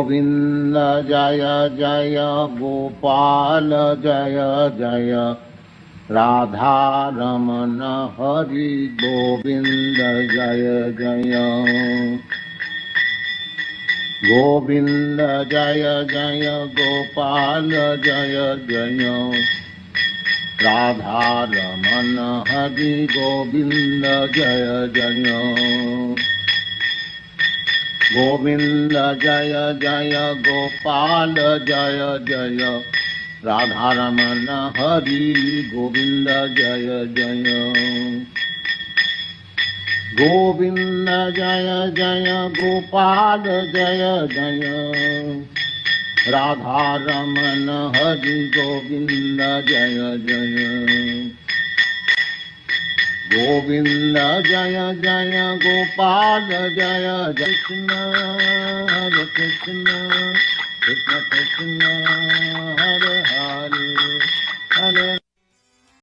गोविन्द जय जय गोपाल जय जय राधारमण हरि गोविन्द जय जय गोविन्द जय जय गोपाल जय जय राधारमण हरि गोविन्द जय जय गोविन्द जय जय गोपाल जय जय राधारमण हरि गोविन्द जय जय गोविन्द जय जय गोपाल जय जय राधारमण हरि गोविन्द जय जय गोविन्द जय जय गोपाल जय जय कृष्ण हरे कृष्ण कृष्ण कृष्ण